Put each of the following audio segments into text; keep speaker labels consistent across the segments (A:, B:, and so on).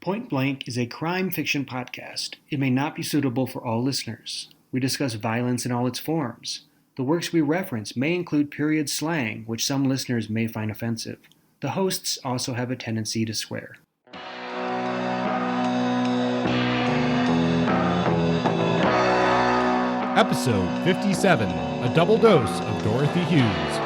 A: Point Blank is a crime fiction podcast. It may not be suitable for all listeners. We discuss violence in all its forms. The works we reference may include period slang, which some listeners may find offensive. The hosts also have a tendency to swear.
B: Episode 57, a double dose of Dorothy Hughes.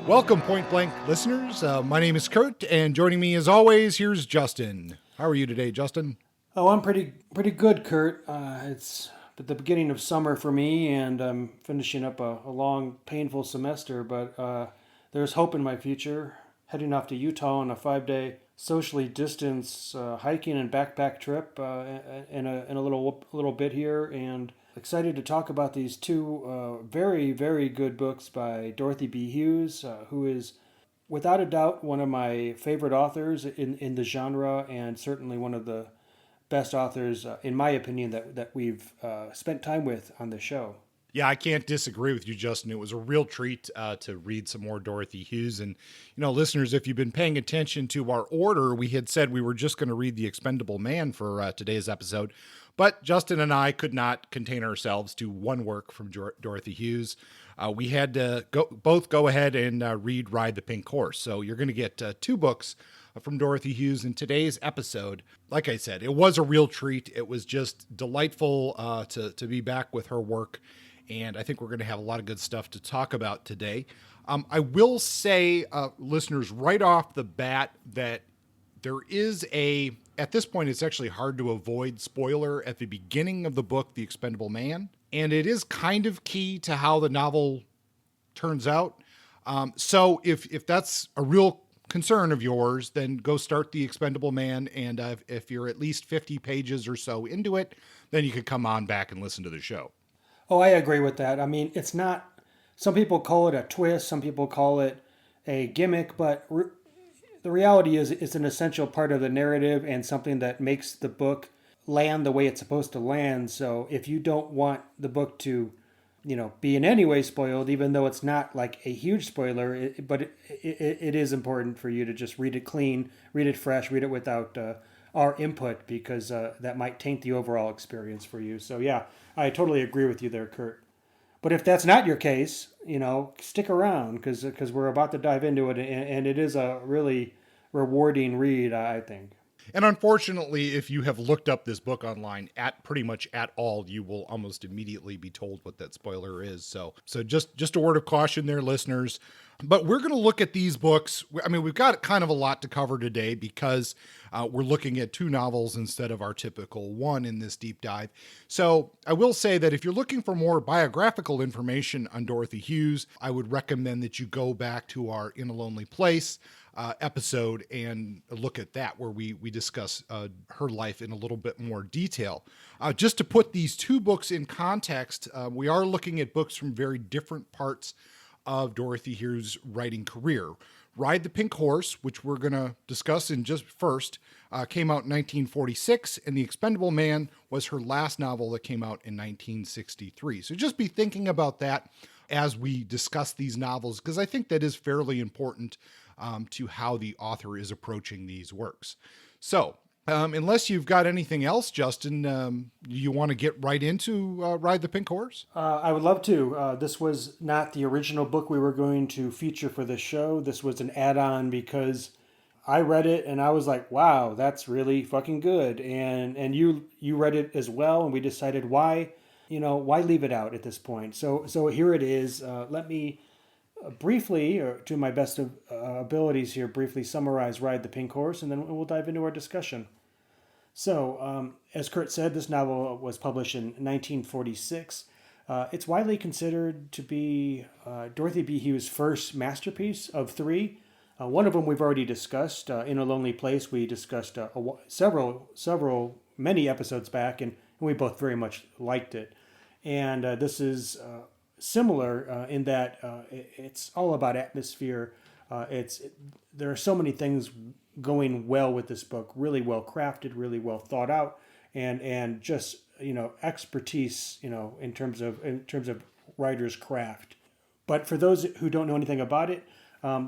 B: Welcome, Point Blank listeners. My name is Kurt, and joining me as always, here's Justin. How are you today, Justin?
A: Oh, I'm pretty good, Kurt. It's at the beginning of summer for me, and I'm finishing up a long, painful semester, but there's hope in my future. Heading off to Utah on a 5-day socially distanced hiking and backpack trip in a little bit here, and excited to talk about these two very, very good books by Dorothy B Hughes, who is without a doubt one of my favorite authors in the genre, and certainly one of the best authors, in my opinion, that we've spent time with on the show.
B: Yeah, I can't disagree with you, Justin. It was a real treat to read some more Dorothy Hughes. And, listeners, if you've been paying attention to our order, we had said we were just going to read The Expendable Man for today's episode. But Justin and I could not contain ourselves to one work from Dorothy Hughes. We had to both go ahead and read Ride the Pink Horse. So you're going to get two books from Dorothy Hughes in today's episode. Like I said, it was a real treat. It was just delightful to be back with her work. And I think we're going to have a lot of good stuff to talk about today. I will say, listeners, right off the bat that there is at this point, it's actually hard to avoid spoiler at the beginning of the book, The Expendable Man. And it is kind of key to how the novel turns out. So if that's a real concern of yours, then go start The Expendable Man. And if you're at least 50 pages or so into it, then you can come on back and listen to the show.
A: Oh, I agree with that. I mean, it's not, some people call it a twist, some people call it a gimmick, but the reality is it's an essential part of the narrative and something that makes the book land the way it's supposed to land. So if you don't want the book to, be in any way spoiled, even though it's not like a huge spoiler, it is important for you to just read it clean, read it fresh, read it without our input, because that might taint the overall experience for you. So yeah, I totally agree with you there, Kurt. But if that's not your case, stick around, because we're about to dive into it, and it is a really rewarding read, I think.
B: And unfortunately, if you have looked up this book online at pretty much at all, you will almost immediately be told what that spoiler is. So just a word of caution there, listeners. But we're going to look at these books. I mean, we've got kind of a lot to cover today because we're looking at two novels instead of our typical one in this deep dive. So I will say that if you're looking for more biographical information on Dorothy Hughes, I would recommend that you go back to our In a Lonely Place episode and look at that, where we discuss her life in a little bit more detail. Just to put these two books in context, we are looking at books from very different parts of Dorothy Hughes' writing career. Ride the Pink Horse, which we're going to discuss in just first, came out in 1946, and The Expendable Man was her last novel that came out in 1963. So just be thinking about that as we discuss these novels, because I think that is fairly important to how the author is approaching these works. So, unless you've got anything else, Justin, you want to get right into Ride the Pink Horse?
A: I would love to. This was not the original book we were going to feature for this show. This was an add-on because I read it and I was like, wow, that's really fucking good. And you read it as well, and we decided why leave it out at this point. So here it is. Let me briefly, or to my best of abilities here, briefly summarize Ride the Pink Horse, and then we'll dive into our discussion. So, as Kurt said, this novel was published in 1946. It's widely considered to be Dorothy B Hughes' first masterpiece of three. One of them we've already discussed. In a Lonely Place, we discussed many episodes back, and we both very much liked it. And this is similar in that it's all about atmosphere. There are so many things going well with this book, really well crafted, really well thought out, and just expertise in terms of writer's craft. But for those who don't know anything about it,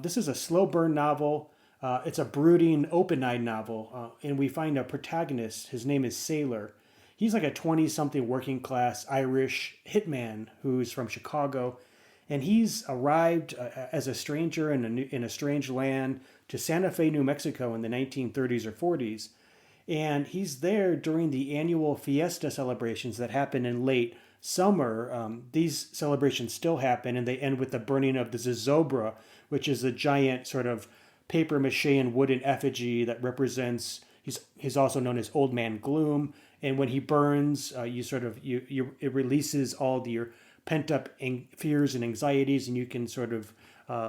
A: this is a slow burn novel. It's a brooding, open eyed novel. And we find a protagonist. His name is Sailor. He's like a 20 something working class Irish hitman who's from Chicago. And he's arrived as a stranger in a strange land to Santa Fe, New Mexico in the 1930s or 40s. And he's there during the annual fiesta celebrations that happen in late summer. These celebrations still happen, and they end with the burning of the zozobra, which is a giant sort of paper mache and wooden effigy that represents. He's also known as Old Man Gloom, and when he burns, it releases all your pent up fears and anxieties, and you can sort of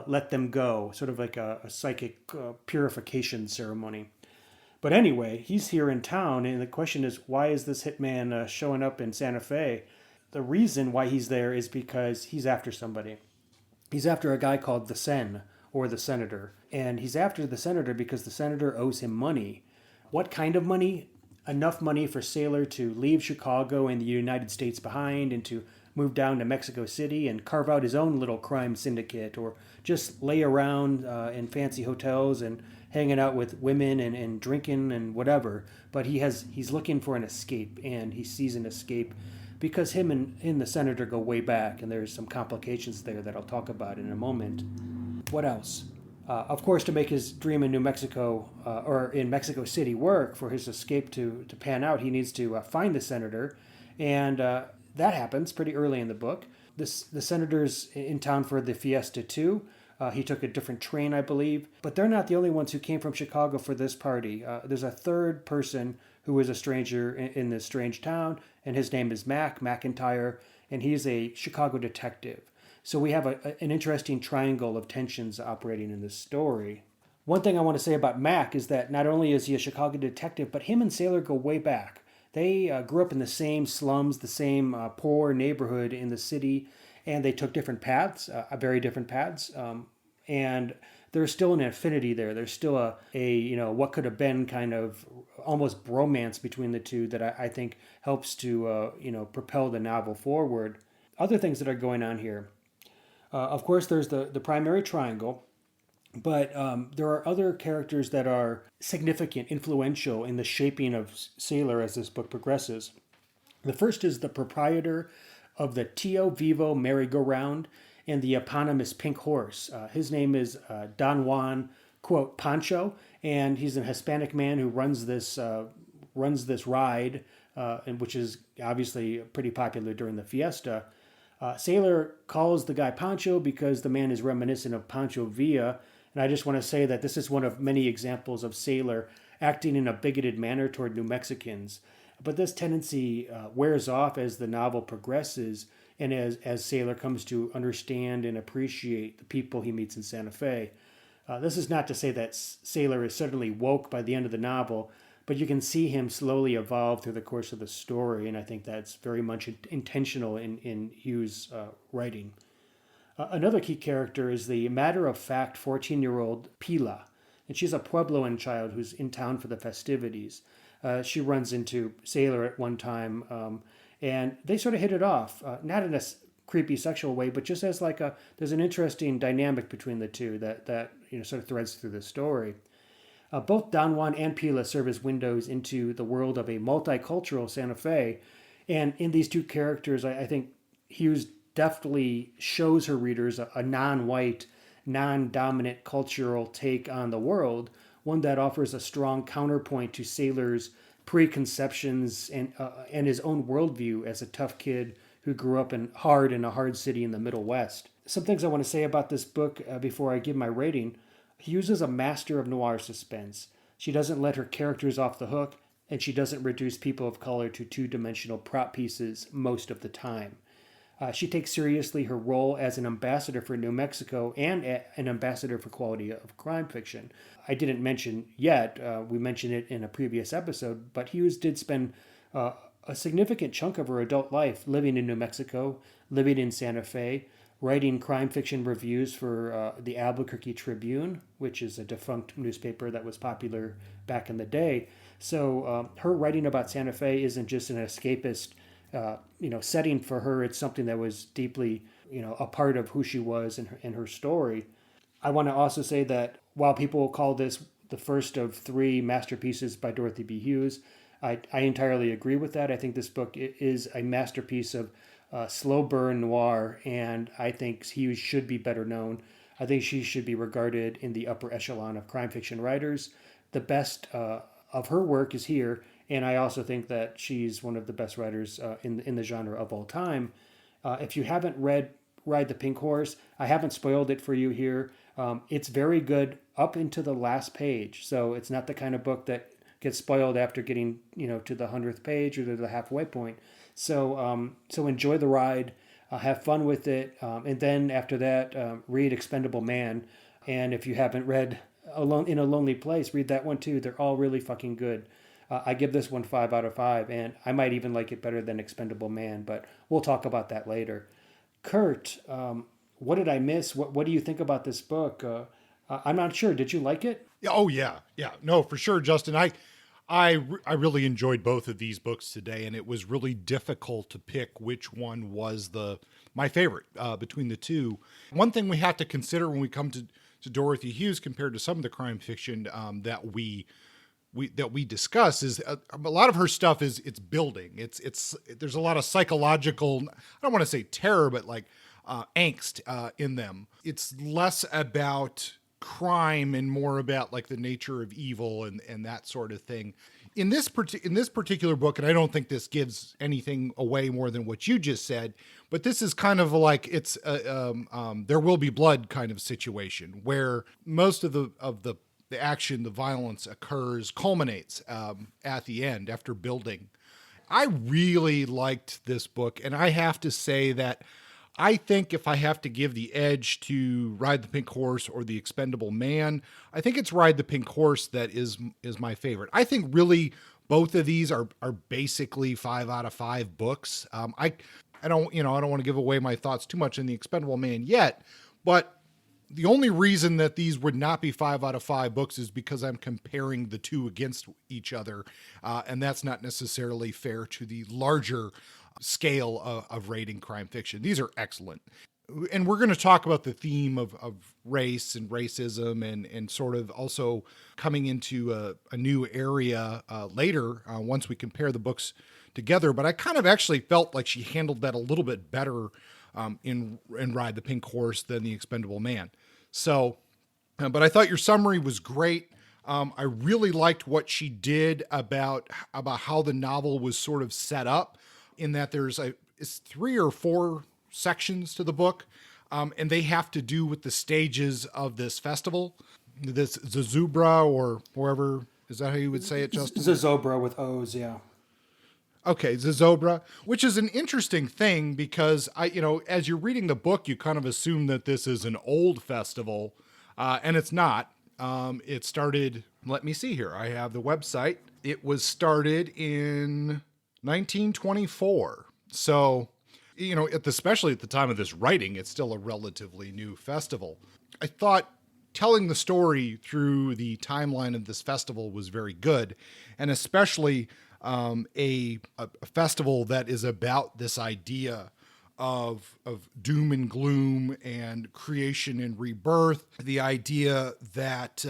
A: let them go, sort of like a psychic purification ceremony. But anyway, he's here in town, and the question is, why is this hitman showing up in Santa Fe? The reason why he's there is because he's after somebody. He's after a guy called the Sen, or the Senator. And he's after the Senator because the Senator owes him money. What kind of money? Enough money for Sailor to leave Chicago and the United States behind and to move down to Mexico City and carve out his own little crime syndicate, or just lay around in fancy hotels and hanging out with women and drinking and whatever. But he's looking for an escape, and he sees an escape because him and the Senator go way back, and there's some complications there that I'll talk about in a moment. What else? Of course, to make his dream in New Mexico or in Mexico City work, for his escape to pan out, he needs to find the Senator, and that happens pretty early in the book. The Senator's in town for the fiesta too. He took a different train, I believe. But they're not the only ones who came from Chicago for this party. There's a third person who is a stranger in this strange town, and his name is Mac McIntyre, and he's a Chicago detective. So we have an interesting triangle of tensions operating in this story. One thing I want to say about Mac is that not only is he a Chicago detective, but him and Sailor go way back. They grew up in the same slums, the same poor neighborhood in the city, and they took different paths, very different paths. And there's still an affinity there. There's still a what could have been kind of almost bromance between the two that I think helps to propel the novel forward. Other things that are going on here. Of course, there's the primary triangle, but there are other characters that are significant, influential in the shaping of Sailor as this book progresses. The first is the proprietor of the Tio Vivo merry-go-round and the eponymous pink horse. His name is Don Juan, quote, Pancho, and he's a Hispanic man who runs this ride, and which is obviously pretty popular during the fiesta. Sailor calls the guy Pancho because the man is reminiscent of Pancho Villa, and I just want to say that this is one of many examples of Sailor acting in a bigoted manner toward New Mexicans. But this tendency wears off as the novel progresses, and as Sailor comes to understand and appreciate the people he meets in Santa Fe. This is not to say that Sailor is suddenly woke by the end of the novel, but you can see him slowly evolve through the course of the story, and I think that's very much intentional in Hughes' writing. Another key character is the matter-of-fact 14-year-old Pila, and she's a Puebloan child who's in town for the festivities. She runs into Sailor at one time, and they sort of hit it off, not in a creepy sexual way, but just as there's an interesting dynamic between the two that sort of threads through the story. Both Don Juan and Pila serve as windows into the world of a multicultural Santa Fe, and in these two characters, I think Hughes deftly shows her readers a non-white, non-dominant cultural take on the world, one that offers a strong counterpoint to Sailor's preconceptions and his own worldview as a tough kid who grew up in a hard city in the Middle West. Some things I want to say about this book before I give my rating. Hughes is a master of noir suspense. She doesn't let her characters off the hook, and she doesn't reduce people of color to two-dimensional prop pieces most of the time. She takes seriously her role as an ambassador for New Mexico and an ambassador for quality of crime fiction. I didn't mention yet, we mentioned it in a previous episode, but Hughes did spend a significant chunk of her adult life living in New Mexico, living in Santa Fe, writing crime fiction reviews for the Albuquerque Tribune, which is a defunct newspaper that was popular back in the day. So her writing about Santa Fe isn't just an escapist, setting for her. It's something that was deeply, a part of who she was and her story. I want to also say that while people call this the first of three masterpieces by Dorothy B Hughes, I entirely agree with that. I think this book is a masterpiece of slow burn noir, and I think Hughes should be better known. I think she should be regarded in the upper echelon of crime fiction writers. The best of her work is here, and I also think that she's one of the best writers in the genre of all time. If you haven't read Ride the Pink Horse, I haven't spoiled it for you here. It's very good up into the last page, so it's not the kind of book that gets spoiled after getting to the 100th page or to the halfway point. So enjoy the ride, have fun with it, and then after that, read Expendable Man. And if you haven't read Alone in a Lonely Place, read that one too. They're all really fucking good. I give this one 5 out of 5, and I might even like it better than Expendable Man, but we'll talk about that later. Kurt, what did I miss? What do you think about this book? I'm not sure. Did you like it?
B: Oh yeah, yeah. No, for sure, Justin. I really enjoyed both of these books today, and it was really difficult to pick which one was my favorite between the two. One thing we have to consider when we come to Dorothy Hughes compared to some of the crime fiction that we discuss is a lot of her stuff is it's building. It's there's a lot of psychological, I don't want to say terror, but like angst in them. It's less about crime and more about like the nature of evil and that sort of thing. In this particular book, and I don't think this gives anything away more than what you just said, but this is kind of like it's There Will Be Blood kind of situation where most of the action, the violence culminates at the end after building. I really liked this book, and I have to say that I think if I have to give the edge to Ride the Pink Horse or The Expendable Man, I think it's Ride the Pink Horse that is my favorite. I think really both of these are basically 5 out of 5 books. I don't want to give away my thoughts too much in The Expendable Man yet, but the only reason that these would not be 5 out of 5 books is because I'm comparing the two against each other. And that's not necessarily fair to the larger scale of rating crime fiction. These are excellent. And we're going to talk about the theme of race and racism and sort of also coming into a new area later once we compare the books together. But I kind of actually felt like she handled that a little bit better in Ride the Pink Horse than The Expendable Man. So, but I thought your summary was great. I really liked what she did about how the novel was sort of set up, in that it's 3 or 4 sections to the book, and they have to do with the stages of this festival, this Zazubra, or wherever, is that how you would say it, Justin?
A: Zazobra with O's, yeah.
B: Okay, Zazobra, which is an interesting thing because as you're reading the book, you kind of assume that this is an old festival, and it's not. It started, let me see here. I have the website. It was started in 1924. So, especially at the time of this writing, it's still a relatively new festival. I thought telling the story through the timeline of this festival was very good, and especially a festival that is about this idea of doom and gloom and creation and rebirth. The idea that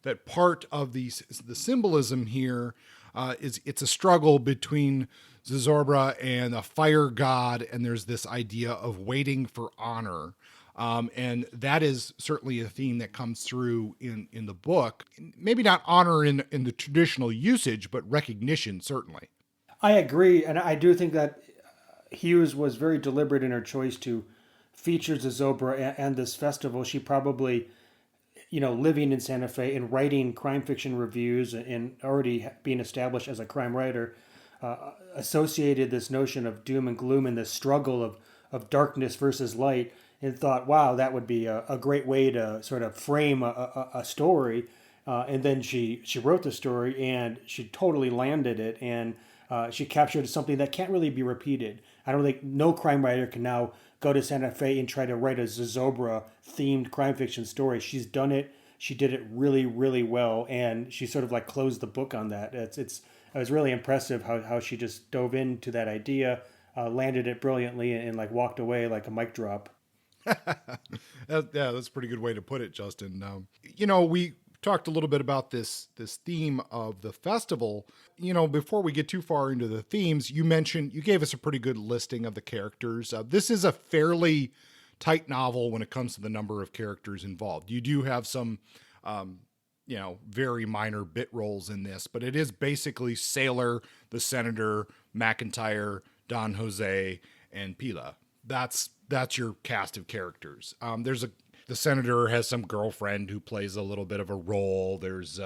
B: that part of the symbolism here it's a struggle between Zazobra and a fire god, and there's this idea of waiting for honor. And that is certainly a theme that comes through in the book. Maybe not honor in the traditional usage, but recognition, certainly.
A: I agree, and I do think that Hughes was very deliberate in her choice to feature Zazobra and this festival. She probably, living in Santa Fe and writing crime fiction reviews and already being established as a crime writer, associated this notion of doom and gloom and this struggle of darkness versus light, and thought, wow, that would be a great way to sort of frame a story. And then she wrote the story, and she totally landed it. And She captured something that can't really be repeated. I don't think no crime writer can now go to Santa Fe and try to write a Zozobra themed crime fiction story. She's done it. She did it really, really well, and she sort of like closed the book on that. It was really impressive how she just dove into that idea, landed it brilliantly, and like walked away like a mic drop.
B: Yeah, that's a pretty good way to put it, Justin. We talked a little bit about this theme of the festival. Before we get too far into the themes, you gave us a pretty good listing of the characters. This is a fairly tight novel when it comes to the number of characters involved. You do have some, very minor bit roles in this, but it is basically Sailor, the Senator, McIntyre, Don Jose, and Pila. That's your cast of characters. The senator has some girlfriend who plays a little bit of a role. There's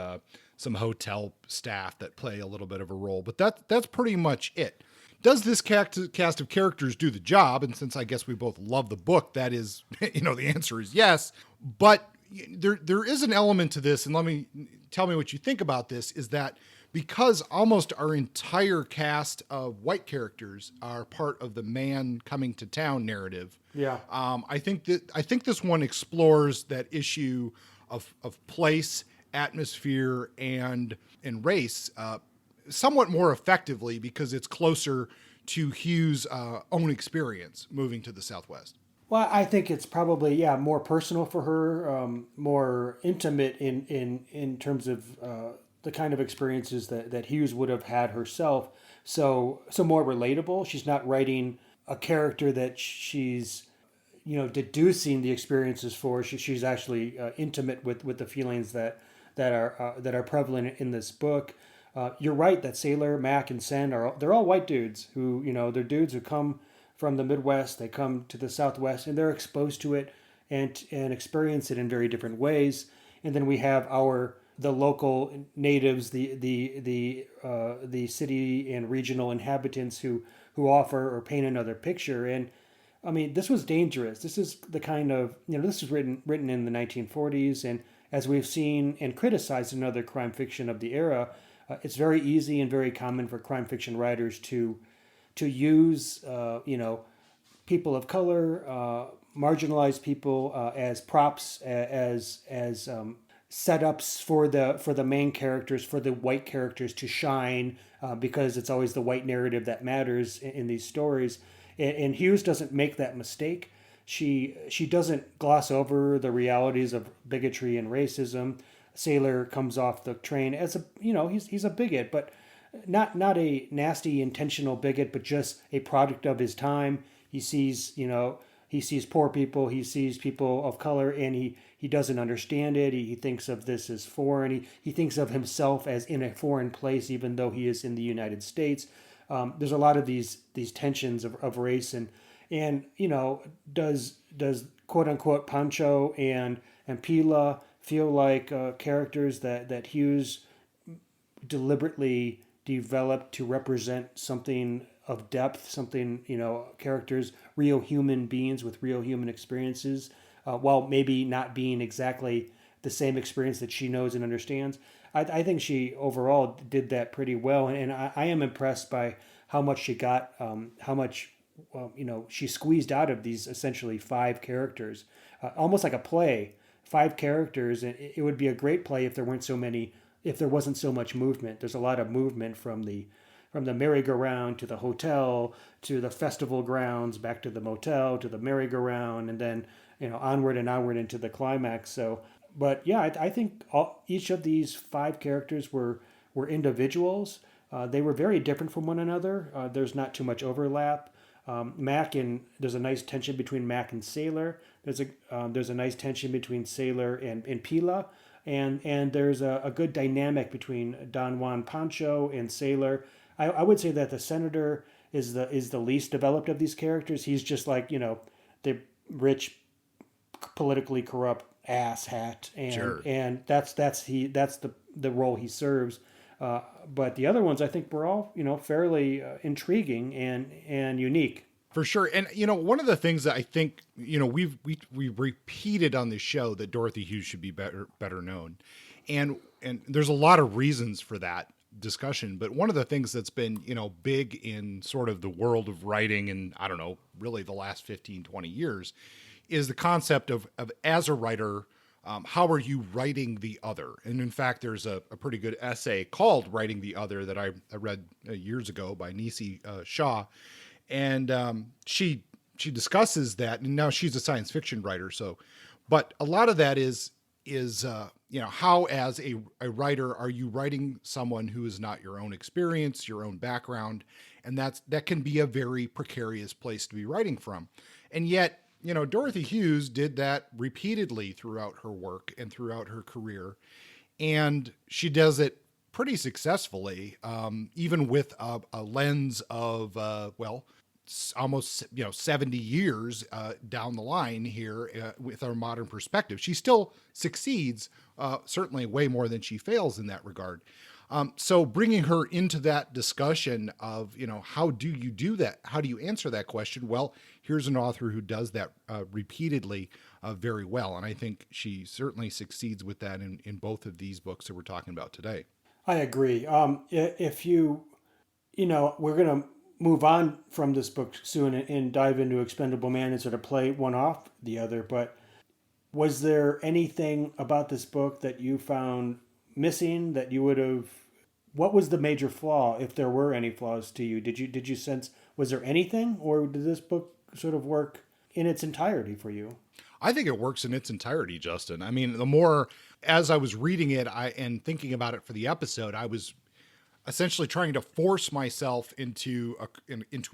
B: some hotel staff that play a little bit of a role, but that's pretty much it. Does this cast of characters do the job? And since I guess we both love the book, that is, the answer is yes. But there is an element to this, and tell me what you think about this, is that because almost our entire cast of white characters are part of the man coming to town narrative.
A: Yeah.
B: I think this one explores that issue of place, atmosphere, and race somewhat more effectively because it's closer to Hughes' own experience moving to the Southwest.
A: Well, I think it's probably more personal for her, more intimate in terms of the kind of experiences that Hughes would have had herself. So more relatable. She's not writing a character that she's deducing the experiences for. She's actually intimate with the feelings that are prevalent in this book. You're right that Sailor, Mac, and Sen they're all white dudes who they're dudes who come from the Midwest. They come to the Southwest and they're exposed to it and experience it in very different ways. And then we have the local natives, the city and regional inhabitants who offer or paint another picture. And I mean, this was dangerous. This is the kind of this was written in the 1940s, and as we've seen and criticized in other crime fiction of the era, it's very easy and very common for crime fiction writers to use people of color, marginalized people as props, as setups for the main characters, for the white characters to shine, because it's always the white narrative that matters in these stories. And Hughes doesn't make that mistake. She doesn't gloss over the realities of bigotry and racism. Sailor comes off the train as he's a bigot, but not a nasty intentional bigot, but just a product of his time. He sees poor people, he sees people of color, and he doesn't understand it. He thinks of this as foreign. He thinks of himself as in a foreign place, even though he is in the United States. There's a lot of these tensions of race, and does quote unquote Pancho and Pila feel like characters that Hughes deliberately developed to represent something of depth, something, characters, real human beings with real human experiences, while maybe not being exactly the same experience that she knows and understands. I think she overall did that pretty well, and I am impressed by how much she got, she squeezed out of these essentially 5 characters, almost like a play, 5 characters, and it would be a great play if there wasn't so much movement. There's a lot of movement from the merry-go-round to the hotel to the festival grounds, back to the motel to the merry-go-round, and then onward and onward into the climax. So, but yeah, I think each of these 5 characters were individuals. They were very different from one another. There's not too much overlap. There's a nice tension between Mac and Sailor. There's a nice tension between Sailor and Pila, and there's a good dynamic between Don Juan Pancho and Sailor. I would say that the Senator is the least developed of these characters. He's just like the rich, politically corrupt asshat, and
B: Sure.
A: and that's the role he serves. But the other ones, I think, were all fairly intriguing and unique.
B: For sure. And, one of the things that I think, we've repeated on this show that Dorothy Hughes should be better known. And there's a lot of reasons for that. discussion, but one of the things that's been, big in sort of the world of writing, and I don't know, really the last 15, 20 years, is the concept of as a writer, how are you writing the other? And in fact, there's a pretty good essay called Writing the Other that I read years ago by Nisi Shaw. And she discusses that, and now she's a science fiction writer. So, but a lot of that is how as a writer are you writing someone who is not your own experience, your own background, and that can be a very precarious place to be writing from. And yet, Dorothy Hughes did that repeatedly throughout her work and throughout her career, and she does it pretty successfully, even with a lens of almost 70 years down the line here with our modern perspective. She still succeeds, certainly way more than she fails in that regard. So bringing her into that discussion of, how do you do that? How do you answer that question? Well, here's an author who does that repeatedly very well. And I think she certainly succeeds with that in both of these books that we're talking about today.
A: I agree. If we're going to move on from this book soon and dive into Expendable Man and sort of play one off the other. But was there anything about this book that you found missing that you would have? What was the major flaw, if there were any flaws to you? Did you sense, was there anything, or did this book sort of work in its entirety for you?
B: I think it works in its entirety, Justin. I mean, the more as I was reading it and thinking about it for the episode, I was essentially trying to force myself into a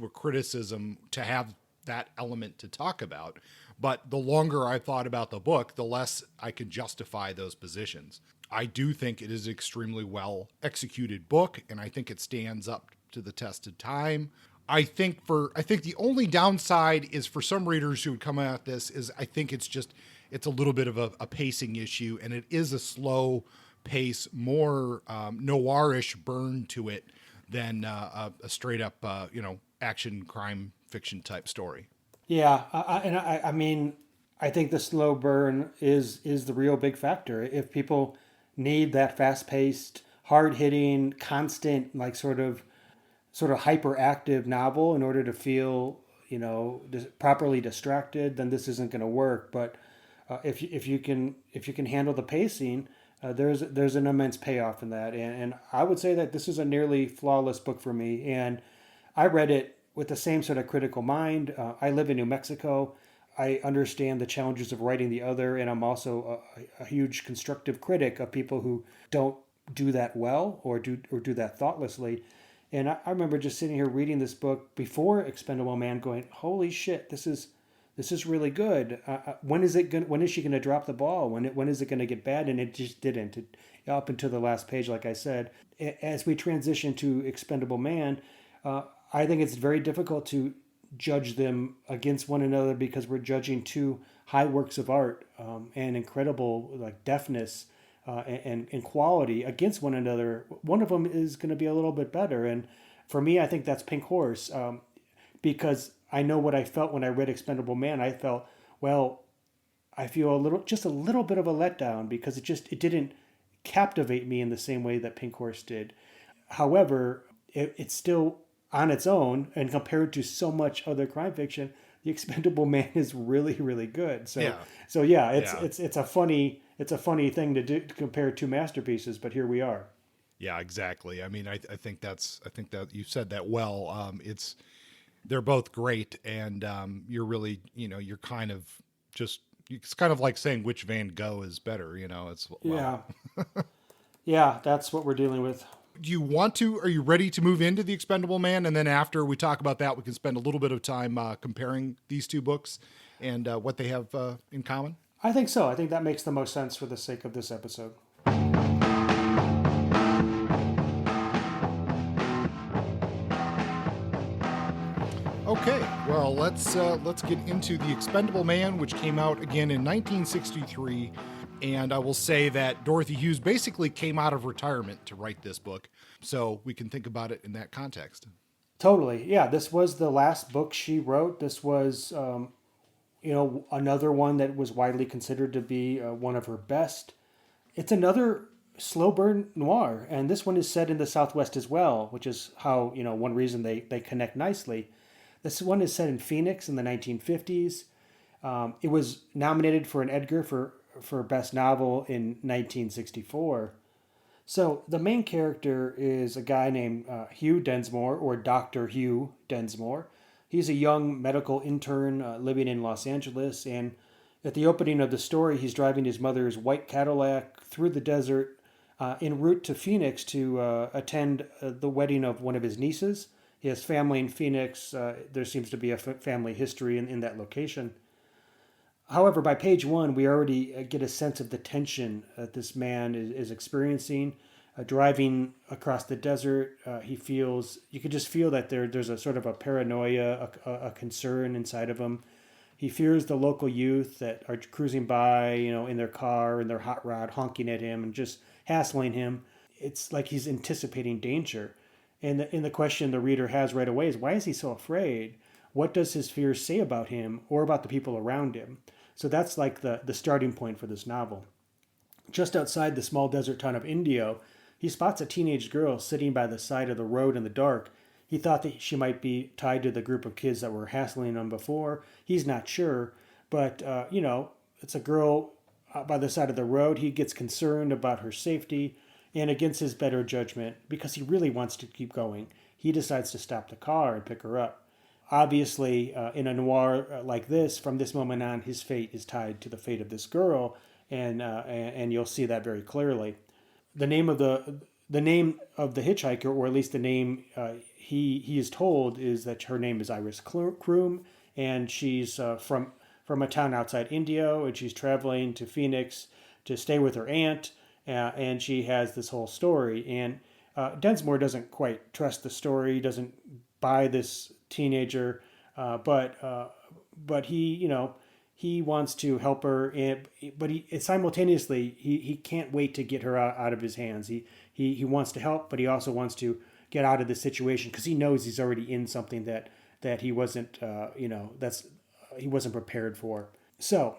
B: criticism to have that element to talk about. But the longer I thought about the book, the less I could justify those positions. I do think it is an extremely well executed book, and I think it stands up to the test of time. I think the only downside is for some readers who would come at this is I think it's a little bit of a pacing issue, and it is a slow pace, more noirish burn to it than a straight up action crime fiction type story.
A: Yeah, I mean, I think the slow burn is the real big factor. If people need that fast paced, hard hitting, constant, like sort of hyperactive novel in order to feel properly distracted, then this isn't going to work. But if you can handle the pacing, there's an immense payoff in that. And I would say that this is a nearly flawless book for me. And I read it with the same sort of critical mind. I live in New Mexico. I understand the challenges of writing the other, and I'm also a huge constructive critic of people who don't do that well or do that thoughtlessly. And I remember just sitting here reading this book before Expendable Man, going, "Holy shit, this is really good. When is she going to drop the ball? When is it going to get bad?" And it just didn't. Up until the last page, like I said. As we transition to Expendable Man, I think it's very difficult to judge them against one another because we're judging two high works of art and incredible like deftness and quality against one another. One of them is going to be a little bit better, and for me, I think that's Pink Horse, because I know what I felt when I read Expendable Man. I felt, well, I feel just a little bit of a letdown because it didn't captivate me in the same way that Pink Horse did. However, it's still on its own, and compared to so much other crime fiction, The Expendable Man is really, really good. So it's a funny thing to do to compare two masterpieces, but here we are.
B: Yeah, exactly. I mean, I think that you said that well. They're both great, and you're really, you're kind of it's kind of like saying which Van Gogh is better. It's well.
A: Yeah, yeah, that's what we're dealing with.
B: Are you ready to move into The Expendable Man? And then after we talk about that, we can spend a little bit of time comparing these two books and what they have in common.
A: I think so. I think that makes the most sense for the sake of this episode.
B: Okay, well, let's get into The Expendable Man, which came out again in 1963. And I will say that Dorothy Hughes basically came out of retirement to write this book, so we can think about it in that context.
A: Totally, yeah. This was the last book she wrote. This was, another one that was widely considered to be one of her best. It's another slow burn noir, and this one is set in the Southwest as well, which is how one reason they connect nicely. This one is set in Phoenix in the 1950s. It was nominated for an Edgar for best novel in 1964. So the main character is a guy named Hugh Densmore, or Dr. Hugh Densmore. He's a young medical intern living in Los Angeles, and at the opening of the story, he's driving his mother's white Cadillac through the desert en route to Phoenix to attend the wedding of one of his nieces. He has family in Phoenix. There seems to be a family history in that location. However, by page one, we already get a sense of the tension that this man is experiencing. Driving across the desert, you could just feel that there's a sort of a paranoia, a concern inside of him. He fears the local youth that are cruising by, in their car, in their hot rod, honking at him and just hassling him. It's like he's anticipating danger. And the question the reader has right away is, why is he so afraid? What does his fears say about him or about the people around him? So that's like the starting point for this novel. Just outside the small desert town of Indio, he spots a teenage girl sitting by the side of the road in the dark. He thought that she might be tied to the group of kids that were hassling him before. He's not sure, but it's a girl by the side of the road. He gets concerned about her safety, and against his better judgment, because he really wants to keep going, he decides to stop the car and pick her up. Obviously, in a noir like this, from this moment on, his fate is tied to the fate of this girl, and you'll see that very clearly. The name of the hitchhiker, or at least the name he is told, is that her name is Iris Kroom, and she's from a town outside Indio, and she's traveling to Phoenix to stay with her aunt, and she has this whole story. And Densmore doesn't quite trust the story, doesn't buy this teenager, but he wants to help her, but simultaneously he can't wait to get her out of his hands. He wants to help, but he also wants to get out of this situation because he knows he's already in something that he wasn't he wasn't prepared for. So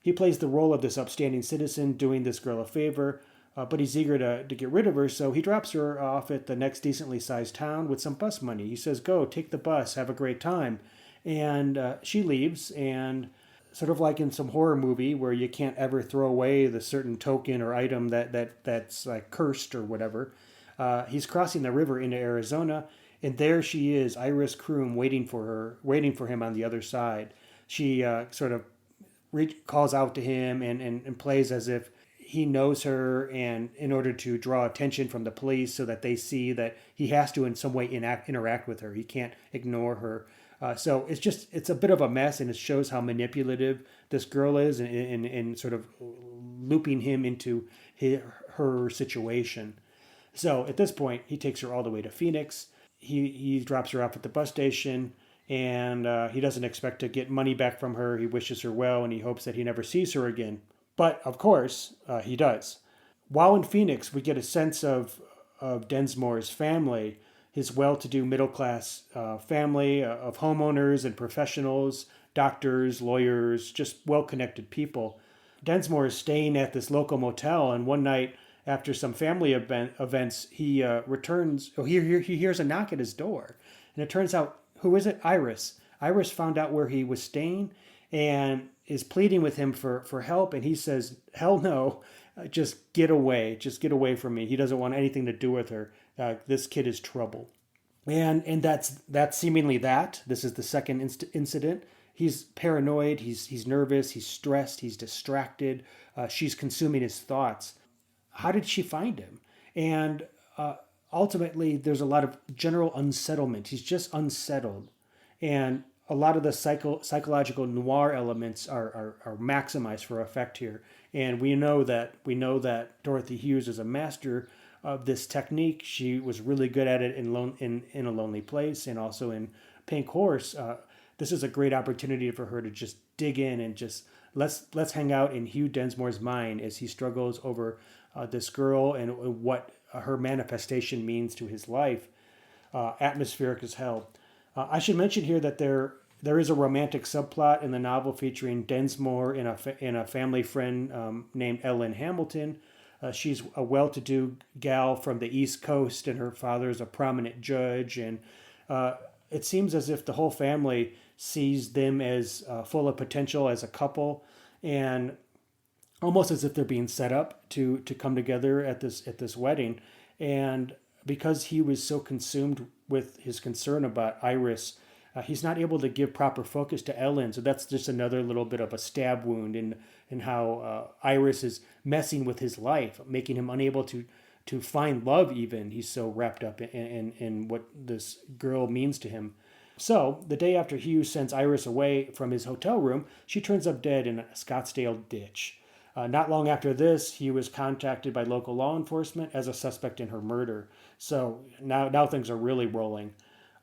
A: he plays the role of this upstanding citizen doing this girl a favor, but he's eager to get rid of her, so he drops her off at the next decently sized town with some bus money. He says, "Go, take the bus, have a great time." And she leaves, and sort of like in some horror movie where you can't ever throw away the certain token or item that's like cursed or whatever, he's crossing the river into Arizona, and there she is, Iris Kroom, waiting for him on the other side. She sort of calls out to him and plays as if he knows her, and in order to draw attention from the police so that they see that he has to in some way interact with her. He can't ignore her. So it's a bit of a mess, and it shows how manipulative this girl is in sort of looping him into her situation. So at this point, he takes her all the way to Phoenix. He drops her off at the bus station, and he doesn't expect to get money back from her. He wishes her well, and he hopes that he never sees her again. But, of course, he does. While in Phoenix, we get a sense of Densmore's family, his well-to-do middle-class family of homeowners and professionals, doctors, lawyers, just well-connected people. Densmore is staying at this local motel, and one night, after some family events, he returns. Oh, he hears a knock at his door, and it turns out, who is it? Iris. Iris found out where he was staying, and is pleading with him for help, and he says, "Hell no, just get away from me." He doesn't want anything to do with her. This kid is trouble, and that's seemingly that. This is the second incident. He's paranoid. He's nervous. He's stressed. He's distracted. She's consuming his thoughts. How did she find him? And ultimately, there's a lot of general unsettlement. He's just unsettled, and a lot of the psychological noir elements are maximized for effect here. And we know that Dorothy Hughes is a master of this technique. She was really good at it in A Lonely Place, and also in Pink Horse. This is a great opportunity for her to just dig in and just let's hang out in Hugh Densmore's mind as he struggles over this girl and what her manifestation means to his life. Atmospheric as hell. I should mention here that there is a romantic subplot in the novel featuring Densmore and a family friend named Ellen Hamilton. She's a well-to-do gal from the East Coast, and her father is a prominent judge. And it seems as if the whole family sees them as full of potential as a couple, and almost as if they're being set up to come together at this wedding. And because he was so consumed with his concern about Iris, he's not able to give proper focus to Ellen. So that's just another little bit of a stab wound in how Iris is messing with his life, making him unable to find love. Even he's so wrapped up in what this girl means to him. So the day after Hugh sends Iris away from his hotel room, she turns up dead in a Scottsdale ditch. Not long after this, he was contacted by local law enforcement as a suspect in her murder. So now things are really rolling.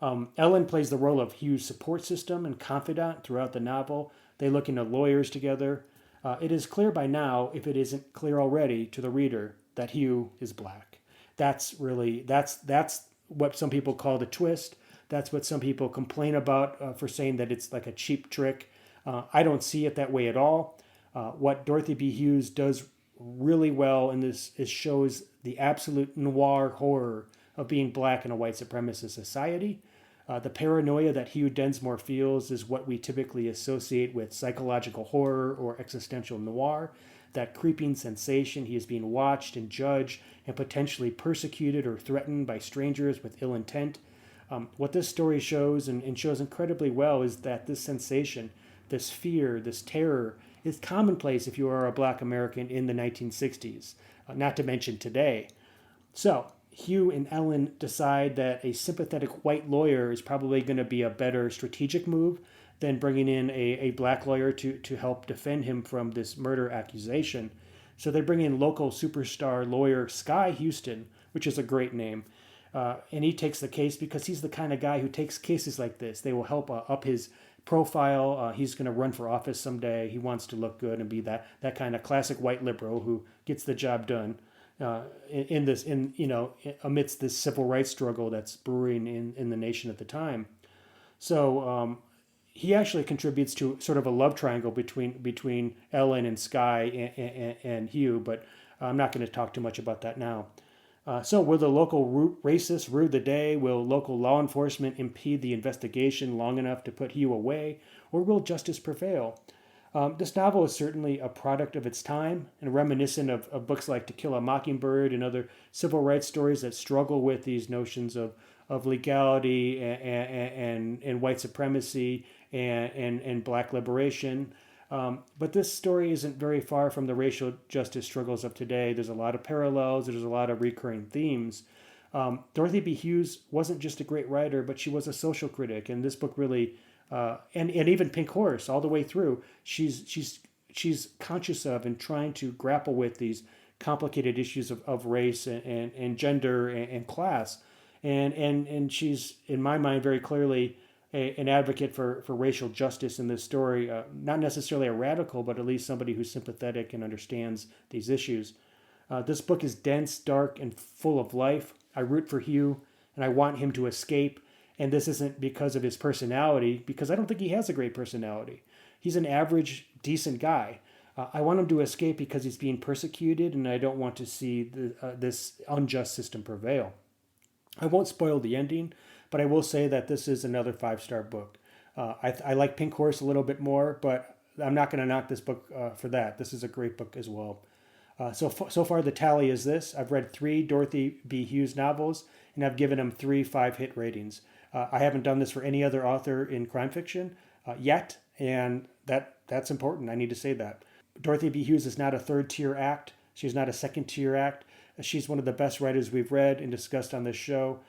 A: Ellen plays the role of Hugh's support system and confidant throughout the novel. They look into lawyers together. It is clear by now, if it isn't clear already to the reader, that Hugh is black. That's what some people call the twist. That's what some people complain about for saying that it's like a cheap trick. I don't see it that way at all. What Dorothy B Hughes does really well in this is shows the absolute noir horror of being black in a white supremacist society. The paranoia that Hugh Densmore feels is what we typically associate with psychological horror or existential noir. That creeping sensation he is being watched and judged and potentially persecuted or threatened by strangers with ill intent. What this story shows, and shows incredibly well, is that this sensation, this fear, this terror, is commonplace if you are a black American in the 1960s, not to mention today. So, Hugh and Ellen decide that a sympathetic white lawyer is probably going to be a better strategic move than bringing in a black lawyer to help defend him from this murder accusation. So they bring in local superstar lawyer Sky Houston, which is a great name. And he takes the case because he's the kind of guy who takes cases like this. They will help up his profile. He's going to run for office someday. He wants to look good and be that kind of classic white liberal who gets the job done amidst this civil rights struggle that's brewing in the nation at the time. So he actually contributes to sort of a love triangle between Ellen and Sky and Hugh, but I'm not going to talk too much about that now. So will the local racists rue the day? Will local law enforcement impede the investigation long enough to put Hugh away? Or will justice prevail? This novel is certainly a product of its time and reminiscent of books like To Kill a Mockingbird and other civil rights stories that struggle with these notions of legality and white supremacy and black liberation. But this story isn't very far from the racial justice struggles of today. There's a lot of parallels. There's a lot of recurring themes. Dorothy B. Hughes wasn't just a great writer, but she was a social critic, and this book really, and even Pink Horse all the way through, she's conscious of and trying to grapple with these complicated issues of race and gender and class, and she's, in my mind, very clearly an advocate for racial justice in this story. Not necessarily a radical, but at least somebody who's sympathetic and understands these issues. This book is dense, dark, and full of life. I root for Hugh, and I want him to escape. And this isn't because of his personality, because I don't think he has a great personality. He's an average, decent guy. I want him to escape because he's being persecuted, and I don't want to see this unjust system prevail. I won't spoil the ending, but I will say that this is another 5-star book. I like Pink Horse a little bit more, but I'm not going to knock this book for that. This is a great book as well. So far, the tally is this. I've read 3 Dorothy B. Hughes novels, and I've given them 3 5-hit ratings. I haven't done this for any other author in crime fiction yet, and that's important. I need to say that. Dorothy B. Hughes is not a third-tier act. She's not a second-tier act. She's one of the best writers we've read and discussed on this show.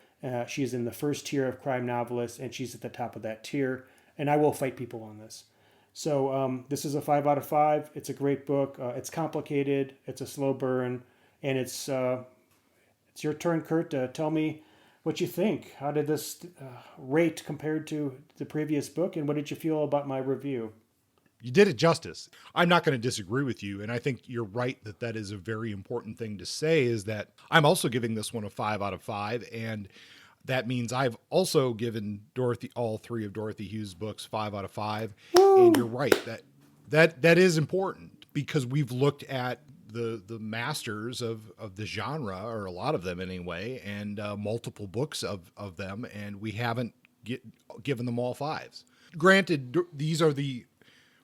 A: She's in the first tier of crime novelists, and she's at the top of that tier. And I will fight people on this. So this is a 5 out of 5. It's a great book. It's complicated. It's a slow burn, and it's your turn, Kurt. To tell me what you think. How did this rate compared to the previous book, and what did you feel about my review?
B: You did it justice. I'm not going to disagree with you. And I think you're right that is a very important thing to say, is that I'm also giving this one a 5 out of 5. And that means I've also given all 3 of Dorothy Hughes' books 5 out of 5. Woo! And you're right. That is important, because we've looked at the masters of the genre, or a lot of them anyway, and multiple books of them, and we haven't given them all fives. Granted, these are the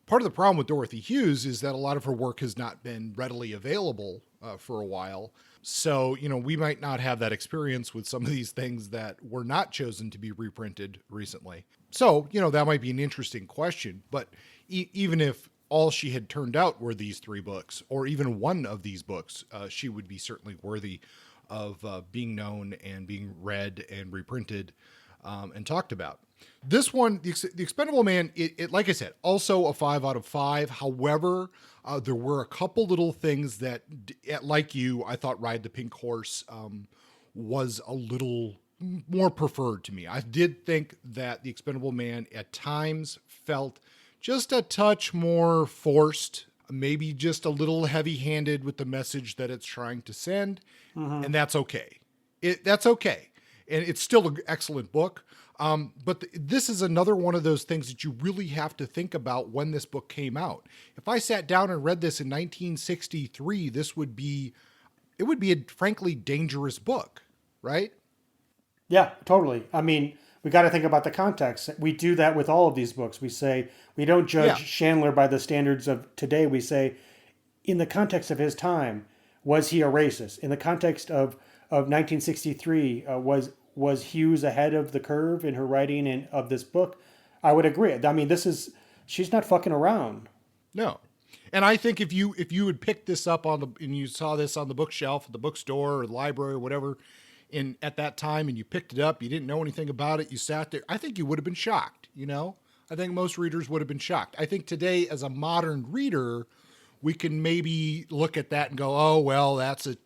B: part of the problem with Dorothy Hughes is that a lot of her work has not been readily available for a while. So, we might not have that experience with some of these things that were not chosen to be reprinted recently. So, that might be an interesting question. But even if all she had turned out were these three books, or even one of these books, she would be certainly worthy of being known and being read and reprinted and talked about. This one, the Expendable Man, it like I said, also a 5 out of 5. However, there were a couple little things that, like you, I thought Ride the Pink Horse was a little more preferred to me. I did think that the Expendable Man at times felt just a touch more forced, maybe just a little heavy-handed with the message that it's trying to send, and that's okay. That's okay. And it's still an excellent book. But this is another one of those things that you really have to think about when this book came out. If I sat down and read this in 1963, it would be a frankly dangerous book, right?
A: Yeah, totally. I mean, we got to think about the context. We do that with all of these books. We say, we don't judge Chandler by the standards of today. We say, in the context of his time, was he a racist? In the context of 1963, was Hughes ahead of the curve in her writing of this book? I would agree. I mean, she's not fucking around.
B: No. And I think if you had picked this up and you saw this on the bookshelf at the bookstore or the library or whatever, at that time, and you picked it up, you didn't know anything about it, you sat there, I think you would have been shocked, I think most readers would have been shocked. I think today, as a modern reader, we can maybe look at that and go, oh, well, that's a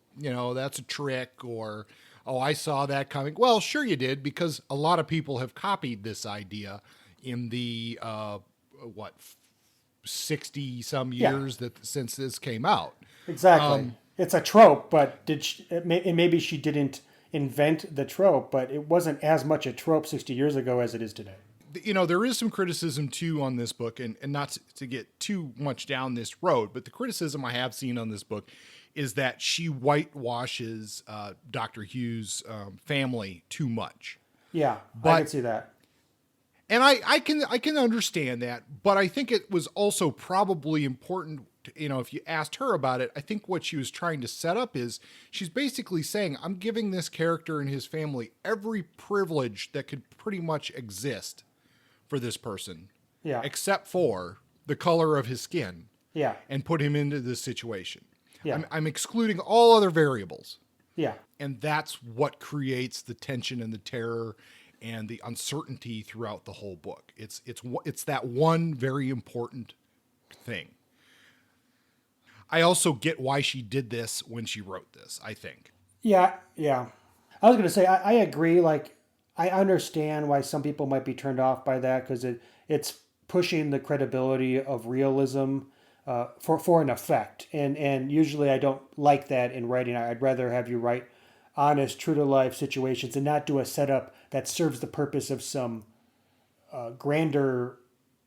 B: trick, or, oh, I saw that coming. Well, sure you did, because a lot of people have copied this idea in the, 60 some years since this came out.
A: Exactly. It's a trope, but maybe she didn't invent the trope, but it wasn't as much a trope 60 years ago as it is today.
B: There is some criticism too on this book, and not to get too much down this road, but the criticism I have seen on this book is that she whitewashes Dr. Hughes' family too much.
A: Yeah, I can see that.
B: And I can understand that, but I think it was also probably important to, if you asked her about it, I think what she was trying to set up is she's basically saying, I'm giving this character and his family every privilege that could pretty much exist for this person.
A: Yeah.
B: Except for the color of his skin.
A: Yeah.
B: And put him into this situation.
A: Yeah.
B: I'm excluding all other variables.
A: Yeah.
B: And that's what creates the tension and the terror and the uncertainty throughout the whole book. It's that one very important thing. I also get why she did this when she wrote this, I think.
A: Yeah. I was going to say, I agree. Like, I understand why some people might be turned off by that, because it's pushing the credibility of realism for an effect. And usually I don't like that in writing. I'd rather have you write honest, true-to-life situations and not do a setup that serves the purpose of some grander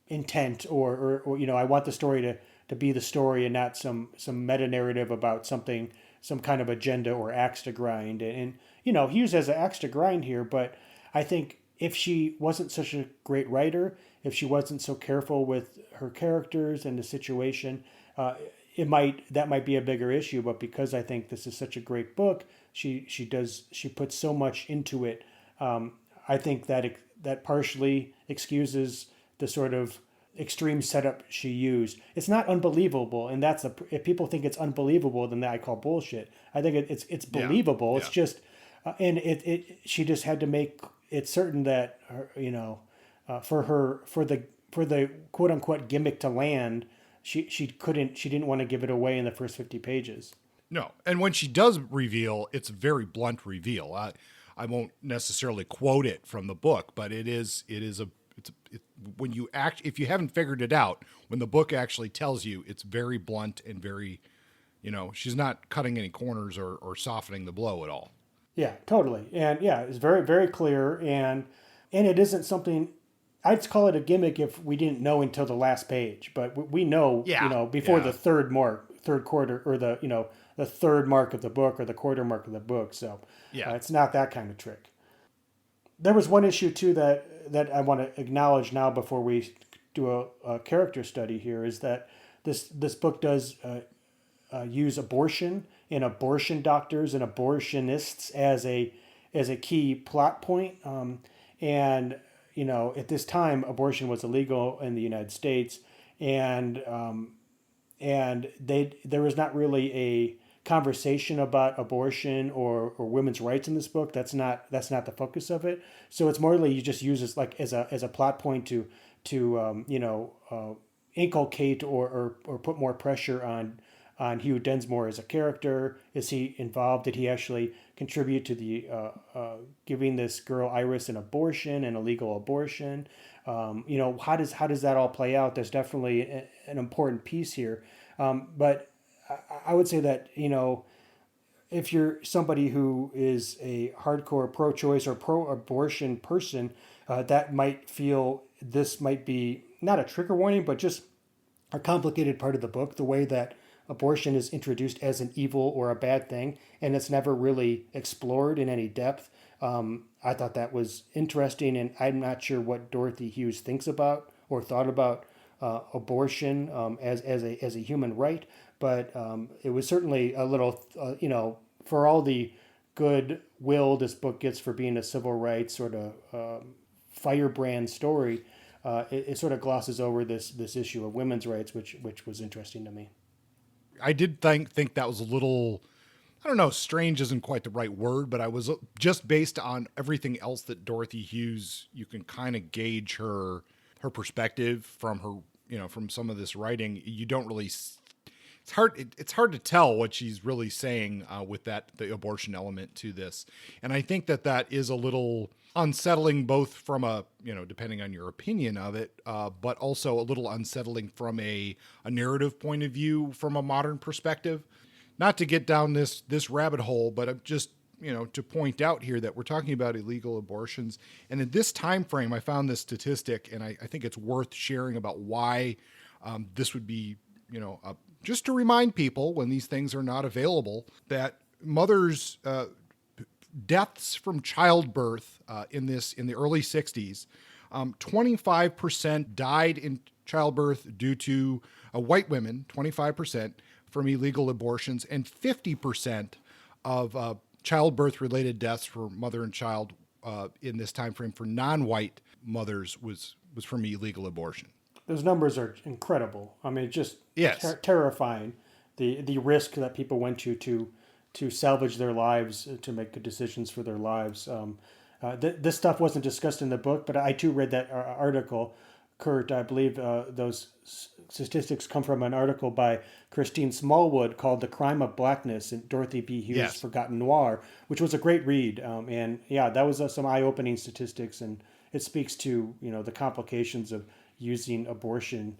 A: intent, or I want the story to be the story and not some meta-narrative about something, some kind of agenda or axe to grind. And Hughes has an axe to grind here, but I think if she wasn't such a great writer, if she wasn't so careful with her characters and the situation, that might be a bigger issue. But because I think this is such a great book, she puts so much into it. I think that partially excuses the sort of extreme setup she used. It's not unbelievable, and if people think it's unbelievable, then I call bullshit. I think it's believable. Yeah. It's just, and she just had to make it certain that for the quote unquote gimmick to land, she didn't want to give it away in the first 50 pages.
B: No, and when she does reveal, it's a very blunt reveal. I won't necessarily quote it from the book, but if you haven't figured it out, when the book actually tells you, it's very blunt and very, she's not cutting any corners or softening the blow at all.
A: Yeah, totally. And yeah, it's very, very clear. And it isn't something, I'd call it a gimmick if we didn't know until the last page, but we know, before the third third quarter or the third mark of the book or the quarter mark of the book. So
B: Yeah.
A: it's not that kind of trick. There was one issue too that I want to acknowledge now before we do a character study here is that this book does use abortion and abortion doctors and abortionists as a key plot point. And at this time, abortion was illegal in the United States, and there was not really a conversation about abortion or women's rights in this book. That's not the focus of it. So it's morely you just use this like as a plot point to inculcate or put more pressure on Hugh Densmore as a character. Is he involved? Did he actually contribute to the giving this girl Iris an abortion, an illegal abortion? How does that all play out? There's definitely an important piece here, but I would say that if you're somebody who is a hardcore pro-choice or pro-abortion person, that might feel this might be not a trigger warning, but just a complicated part of the book, the way that abortion is introduced as an evil or a bad thing, and it's never really explored in any depth. I thought that was interesting, and I'm not sure what Dorothy Hughes thinks about or thought about abortion as a human right, but it was certainly a little, for all the good will this book gets for being a civil rights sort of firebrand story, it sort of glosses over this issue of women's rights, which was interesting to me.
B: I did think that was a little, I don't know, strange isn't quite the right word, but I was just based on everything else that Dorothy Hughes, you can kind of gauge her perspective from her, from some of this writing. You don't really, it's hard to tell what she's really saying with the abortion element to this. And I think that is a little unsettling, both from a, depending on your opinion of it, but also a little unsettling from a narrative point of view from a modern perspective. Not to get down this rabbit hole, but I'm just, to point out here that we're talking about illegal abortions. And in this time frame, I found this statistic, and I think it's worth sharing about why this would be, just to remind people when these things are not available, that mothers' deaths from childbirth in the early 60s, 25% died in childbirth due to white women, 25% from illegal abortions, and 50% of childbirth-related deaths for mother and child in this time frame for non-white mothers was from illegal abortion.
A: Those numbers are incredible. I mean, just
B: yes.
A: Terrifying. The risk that people went to salvage their lives, to make good decisions for their lives. This stuff wasn't discussed in the book, but I too read that article. Kurt, I believe those statistics come from an article by Christine Smallwood called "The Crime of Blackness" in Dorothy B Hughes'
B: Yes.
A: Forgotten Noir, which was a great read. And yeah, that was some eye-opening statistics, and it speaks to the complications of using abortion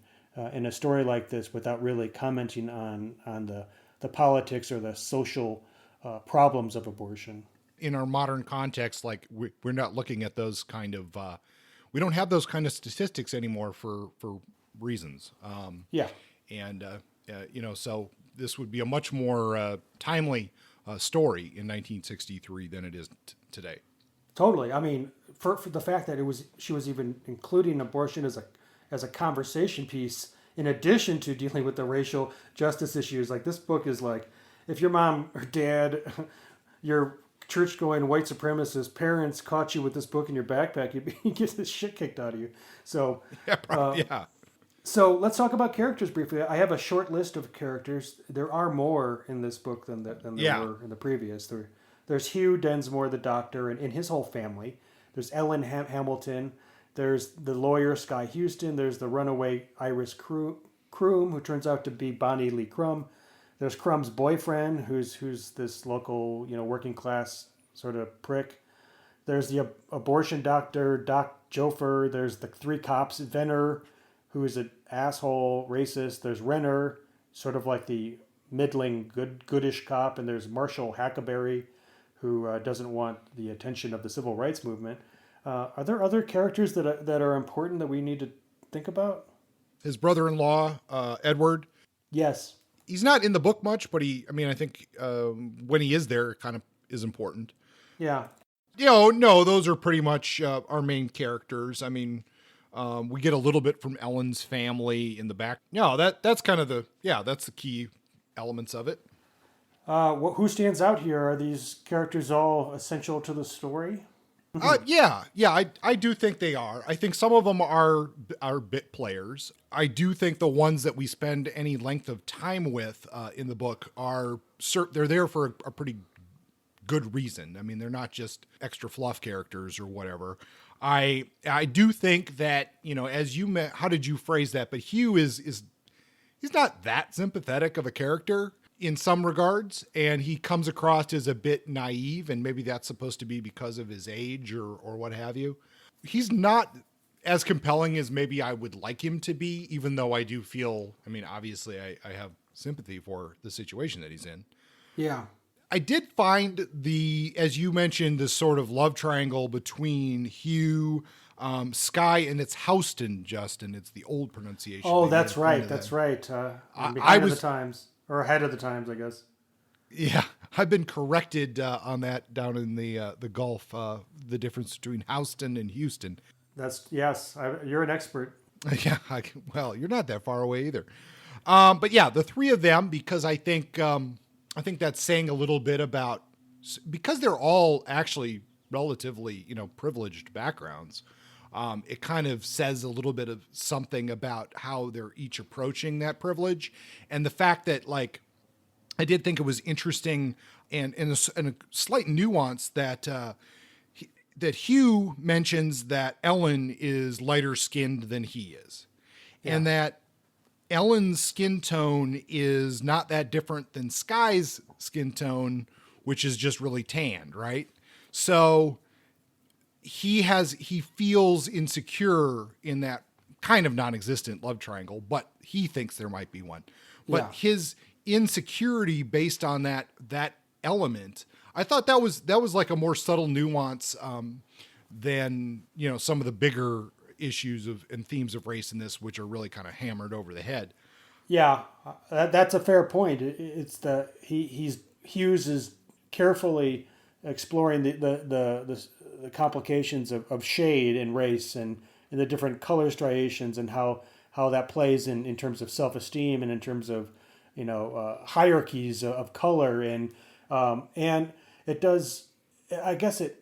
A: in a story like this without really commenting on the politics or the social problems of abortion.
B: In our modern context, like we're not looking at those kind of, we don't have those kind of statistics anymore for reasons.
A: Yeah.
B: And, so this would be a much more timely story in 1963 than it is today.
A: Totally. I mean, for the fact that she was even including abortion as a conversation piece in addition to dealing with the racial justice issues. Like, this book is like, if your mom or dad, your church-going white supremacist parents caught you with this book in your backpack, you'd get this shit kicked out of you. So
B: yeah, probably, yeah.
A: So let's talk about characters briefly. I have a short list of characters. There are more in this book than there were in the previous. There's Hugh Densmore, the doctor, and his whole family. There's Ellen Hamilton. There's the lawyer, Sky Houston. There's the runaway Iris Crum, who turns out to be Bonnie Lee Crum. There's Crum's boyfriend, who's this local, working class sort of prick. There's the abortion doctor, Doc Jofer. There's the three cops, Venner, who is an asshole, racist. There's Renner, sort of like the middling goodish cop. And there's Marshall Hackleberry, who doesn't want the attention of the civil rights movement. Are there other characters that are important that we need to think about?
B: His brother-in-law, Edward.
A: Yes.
B: He's not in the book much, but I think when he is there, it kind of is important.
A: Yeah.
B: No, those are pretty much our main characters. I mean, we get a little bit from Ellen's family in the back. No, that's kind of that's the key elements of it.
A: Who stands out here? Are these characters all essential to the story?
B: I do think they are. I think some of them are bit players. I do think the ones that we spend any length of time with in the book they're there for a pretty good reason. I mean, they're not just extra fluff characters or whatever. I do think that, as you met, how did you phrase that? But Hugh is he's not that sympathetic of a character in some regards, and he comes across as a bit naive, and maybe that's supposed to be because of his age or what have you. He's not as compelling as maybe I would like him to be, even though I do feel, I mean, obviously I have sympathy for the situation that he's in.
A: Yeah.
B: I did find as you mentioned, this sort of love triangle between Hugh, Sky, and it's Houston, Justin. It's the old pronunciation.
A: Oh, that's right. That's right. I'm behind the times, or ahead of the times, I guess.
B: Yeah, I've been corrected on that down in the Gulf. The difference between Houston and Houston.
A: You're an expert.
B: Yeah, well, you're not that far away either. But yeah, the three of them, because I think that's saying a little bit about, because they're all actually relatively, privileged backgrounds. It kind of says a little bit of something about how they're each approaching that privilege, and the fact that, like, I did think it was interesting and a slight nuance that that Hugh mentions that Ellen is lighter skinned than he is, and that Ellen's skin tone is not that different than Sky's skin tone, which is just really tanned, right? So he feels insecure in that kind of non-existent love triangle, but he thinks there might be one. But his insecurity based on that element, I thought that was like a more subtle nuance than, some of the bigger issues and themes of race in this, which are really kind of hammered over the head.
A: Yeah, that's a fair point. It's Hughes is carefully exploring the complications of shade and race and the different color striations and how that plays in terms of self-esteem and in terms of hierarchies of color and it does, I guess it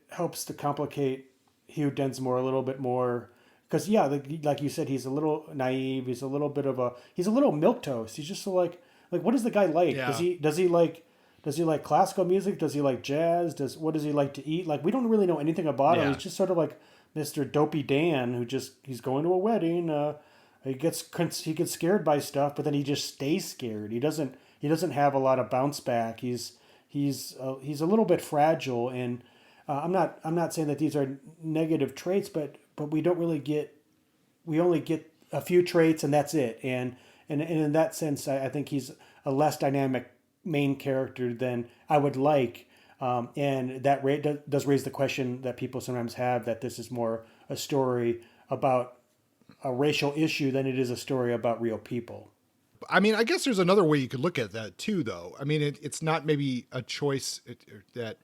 A: helps to complicate Hugh Densmore a little bit more because like you said, he's a little naive, he's a little milquetoast. He's just like what does the guy like? Does he like classical music? Does he like jazz? What does he like to eat? Like, we don't really know anything about him. He's just sort of like Mr. Dopey Dan who he's going to a wedding. He gets scared by stuff, but then he just stays scared. He doesn't have a lot of bounce back. He's a little bit fragile, and I'm not saying that these are negative traits, but we don't really we only get a few traits and that's it. And in that sense, I think he's a less dynamic main character than I would like. And that does raise the question that people sometimes have, that this is more a story about a racial issue than it is a story about real people.
B: I mean, I guess there's another way you could look at that too, though. I mean, it's not maybe a choice that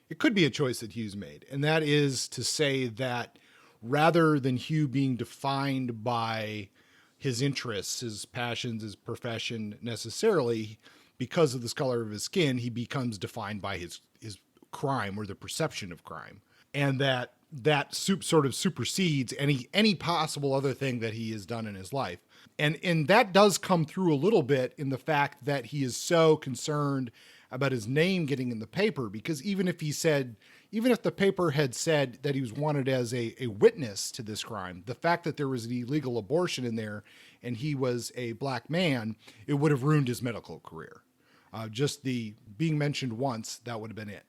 B: it could be a choice that Hughes made. And that is to say that rather than Hugh being defined by his interests, his passions, his profession necessarily, because of the color of his skin, he becomes defined by his crime or the perception of crime. And that sort of supersedes any possible other thing that he has done in his life. And that does come through a little bit in the fact that he is so concerned about his name getting in the paper, because even if the paper had said that he was wanted as a witness to this crime, the fact that there was an illegal abortion in there and he was a black man, it would have ruined his medical career. Just the being mentioned once, that would have been it.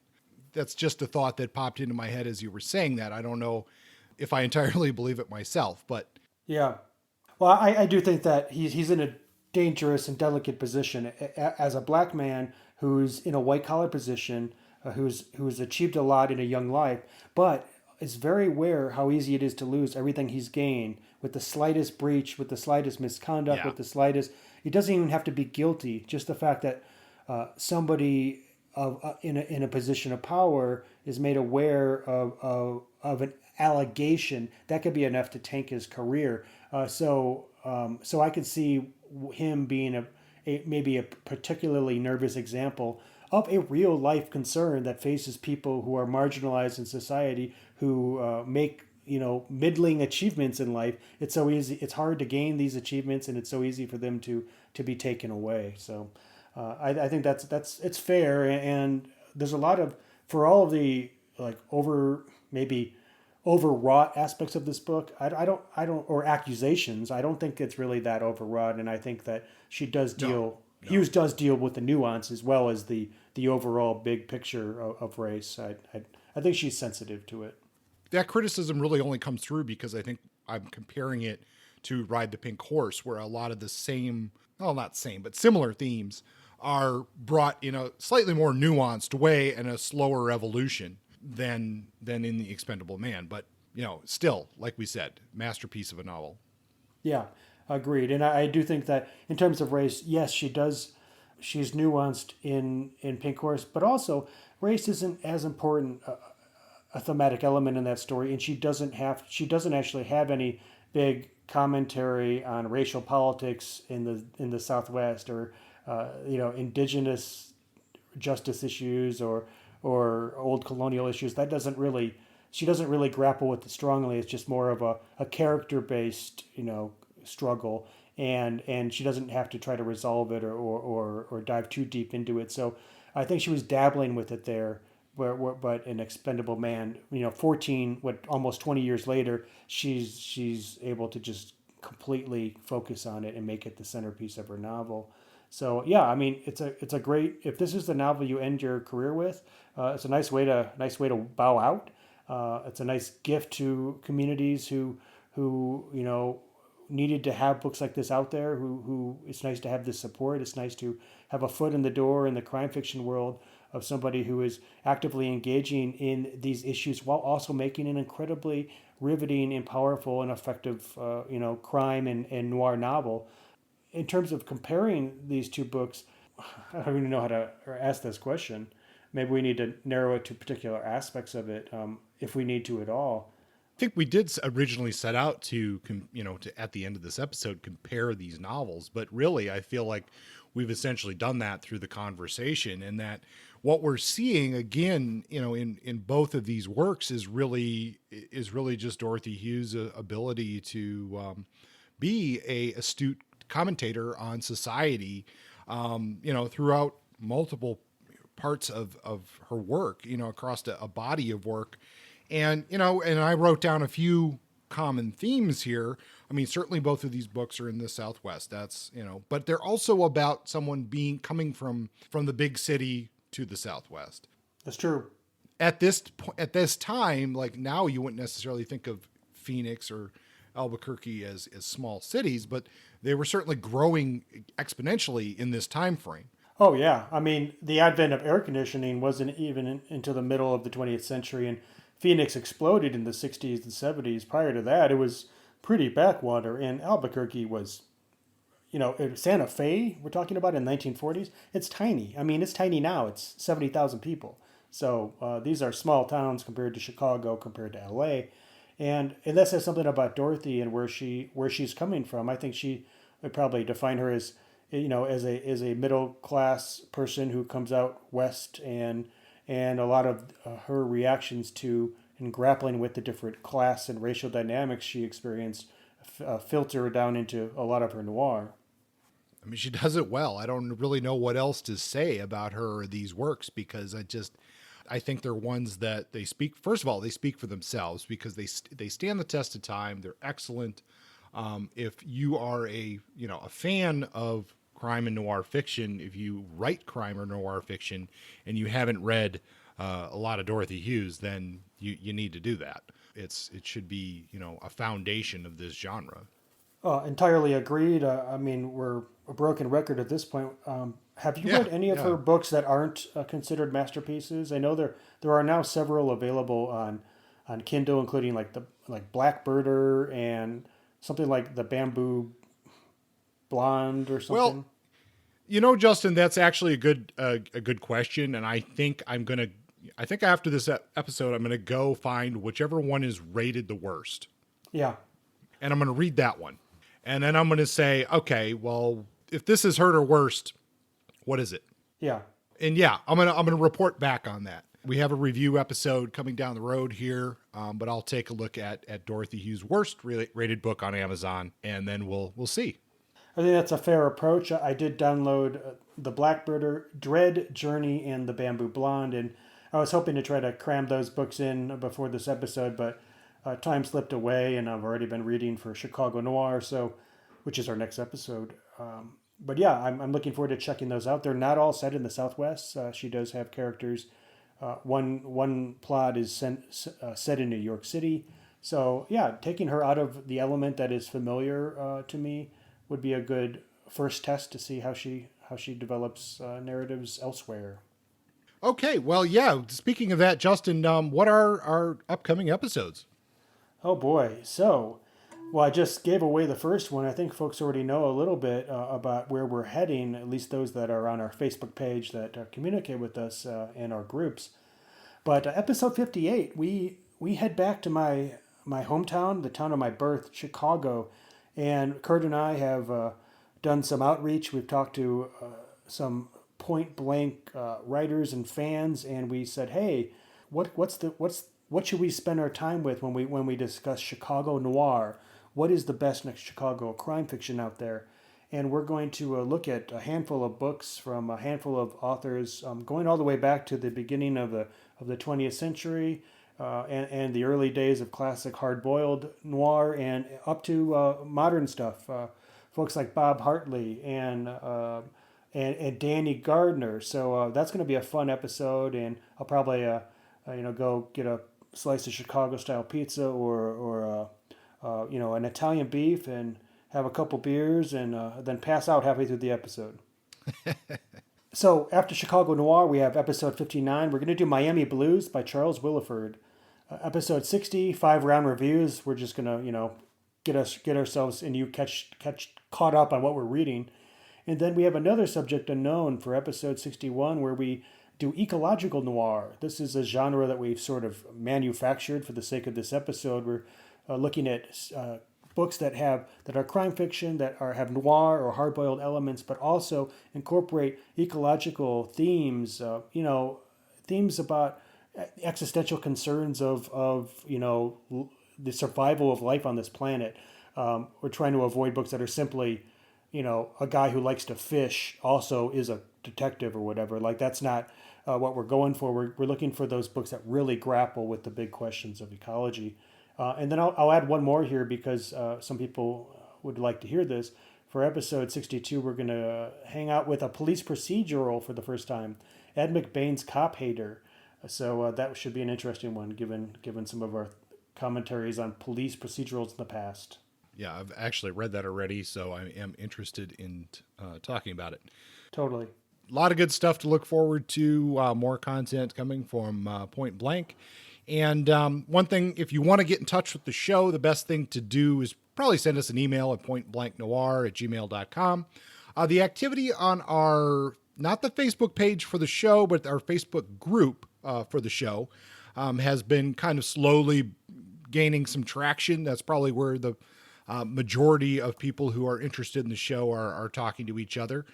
B: That's just a thought that popped into my head as you were saying that. I don't know if I entirely believe it myself, but
A: yeah. Well, I do think that he's in a dangerous and delicate position as a black man who's in a white collar position, who's achieved a lot in a young life, but is very aware how easy it is to lose everything he's gained with the slightest breach, with the slightest misconduct,
B: Yeah.
A: with the slightest. It doesn't even have to be guilty. Just the fact that somebody in a position of power is made aware of an allegation that could be enough to tank his career. So I could see him being maybe a particularly nervous example of a real life concern that faces people who are marginalized in society, who make middling achievements in life. It's so easy. It's hard to gain these achievements, and it's so easy for them to be taken away. So I think that's it's fair, and there's a lot of, for all of the like maybe overwrought aspects of this book. I don't or accusations. I don't think it's really that overwrought, and I think that she does
B: No.
A: deal.
B: No.
A: Hughes does deal with the nuance as well as the overall big picture of race. I think she's sensitive to it.
B: That criticism really only comes through because I think I'm comparing it to Ride the Pink Horse, where a lot of the same, well, not same, but similar themes are brought in a slightly more nuanced way and a slower evolution than in The Expendable Man. But, still, like we said, masterpiece of a novel.
A: Yeah, agreed. And I do think that in terms of race, yes, she does. She's nuanced in Pink Horse, but also race isn't as important a thematic element in that story, and she doesn't actually have any big commentary on racial politics in the Southwest, or indigenous justice issues, or old colonial issues. That doesn't really She doesn't really grapple with it strongly. It's just more of a character based struggle, and she doesn't have to try to resolve it or dive too deep into it. So I think she was dabbling with it there. But an Expendable Man, 14, almost 20 years later, she's able to just completely focus on it and make it the centerpiece of her novel. So yeah, I mean, it's a great. If this is the novel you end your career with, it's a nice way to bow out. It's a nice gift to communities who needed to have books like this out there. Who It's nice to have this support. It's nice to have a foot in the door in the crime fiction world of somebody who is actively engaging in these issues while also making an incredibly riveting and powerful and effective crime and noir novel. In terms of comparing these two books, I don't even know how to ask this question. Maybe we need to narrow it to particular aspects of it, if we need to at all.
B: I think we did originally set out to, at the end of this episode, compare these novels, but really I feel like we've essentially done that through the conversation, and that what we're seeing again, in both of these works is really just Dorothy Hughes' ability to be a astute commentator on society, throughout multiple parts of her work, across a body of work. And I wrote down a few common themes here. I mean, certainly both of these books are in the Southwest. That's, but they're also about someone coming from the big city to the Southwest.
A: That's true.
B: At this time, like now, you wouldn't necessarily think of Phoenix or Albuquerque as small cities, but they were certainly growing exponentially in this time frame.
A: Oh yeah, I mean, the advent of air conditioning wasn't even into the middle of the 20th century, and Phoenix exploded in the 60s and 70s. Prior to that, it was pretty backwater, and Albuquerque was, Santa Fe, we're talking about in 1940s, it's tiny. I mean, it's tiny now. It's 70,000 people. So these are small towns compared to Chicago, compared to LA. And that says something about Dorothy and where she's coming from. I think she would probably define her as as a middle class person who comes out west, and a lot of her reactions to and grappling with the different class and racial dynamics she experienced filter down into a lot of her noir.
B: I mean, she does it well. I don't really know what else to say about her or these works, because I think they're ones that they speak. First of all, they speak for themselves because they stand the test of time. They're excellent. If you are a fan of crime and noir fiction, if you write crime or noir fiction and you haven't read a lot of Dorothy Hughes, then you need to do that. It should be a foundation of this genre.
A: Entirely agreed. I mean, we're a broken record at this point. Have you
B: Yeah,
A: read any of
B: yeah.
A: her books that aren't considered masterpieces? I know there are now several available on Kindle, including like Blackbirder and something like the Bamboo Blonde or
B: Well,
A: something?
B: Justin, that's actually a good question, and I think I think after this episode, I'm gonna go find whichever one is rated the worst,
A: Yeah,
B: and I'm gonna read that one, and then I'm gonna say, okay, well, if this is her or worst, what is it?
A: yeah.
B: And yeah, I'm gonna report back on that. We have a review episode coming down the road here, but I'll take a look at Dorothy Hughes' worst rated book on Amazon, and then we'll see.
A: I think that's a fair approach. I did download the Blackbirder, Dread Journey, and the Bamboo Blonde, and I was hoping to try to cram those books in before this episode, but time slipped away, and I've already been reading for Chicago Noir, so which is our next episode. But yeah, I'm looking forward to checking those out. They're not all set in the Southwest. She does have characters. One plot is set in New York City. So yeah, taking her out of the element that is familiar to me would be a good first test to see how she develops narratives elsewhere.
B: Okay, well, yeah. Speaking of that, Justin, what are our upcoming episodes?
A: Oh boy, so well, I just gave away the first one. I think folks already know a little bit about where we're heading, at least those that are on our Facebook page that communicate with us in our groups. But episode 58, we head back to my hometown, the town of my birth, Chicago, and Kurt and I have done some outreach. We've talked to some point blank writers and fans, and we said, hey, what should we spend our time with when we discuss Chicago noir? What is the best next Chicago crime fiction out there? And we're going to look at a handful of books from a handful of authors, going all the way back to the beginning of the 20th century and the early days of classic hard-boiled noir, and up to modern stuff. Folks like Bob Hartley and Danny Gardner. So that's going to be a fun episode, and I'll probably go get a slice of Chicago-style pizza or an Italian beef and have a couple beers, and then pass out halfway through the episode. So after Chicago Noir, we have episode 59. We're going to do Miami Blues by Charles Willeford. Episode 60, 5-round reviews. We're just going to, get ourselves and you catch caught up on what we're reading. And then we have another subject unknown for episode 61, where we do ecological noir. This is a genre that we've sort of manufactured for the sake of this episode. We're looking at books that are crime fiction, that have noir or hard-boiled elements, but also incorporate ecological themes. Themes about existential concerns of the survival of life on this planet. We're trying to avoid books that are simply, a guy who likes to fish also is a detective or whatever. Like, that's not what we're going for. We're looking for those books that really grapple with the big questions of ecology. And then I'll add one more here because some people would like to hear this. For episode 62, we're going to hang out with a police procedural for the first time, Ed McBain's Cop Hater. So that should be an interesting one, given some of our commentaries on police procedurals in the past.
B: Yeah, I've actually read that already, so I am interested in talking about it.
A: Totally.
B: A lot of good stuff to look forward to. More content coming from Point Blank. And one thing, if you want to get in touch with the show, the best thing to do is probably send us an email at pointblanknoir@gmail.com. The activity on not the Facebook page for the show, but our Facebook group for the show has been kind of slowly gaining some traction. That's probably where the majority of people who are interested in the show are talking to each other.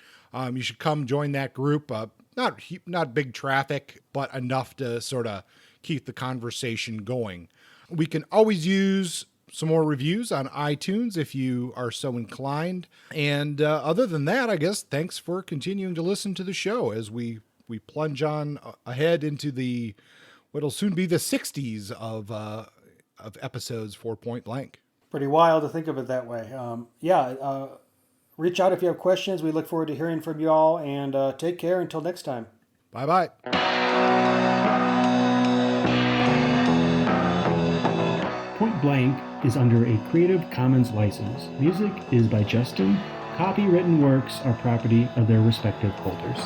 B: You should come join that group. Not big traffic, but enough to sort of keep the conversation going. We can always use some more reviews on iTunes if you are so inclined. And other than that, I guess thanks for continuing to listen to the show as we plunge on ahead into what'll soon be the 60s of episodes for Point Blank.
A: Pretty wild to think of it that way. Reach out if you have questions. We look forward to hearing from you all, and take care until next time.
B: Bye-bye.
A: Point Blank is under a Creative Commons license. Music is by Justin. Copywritten works are property of their respective holders.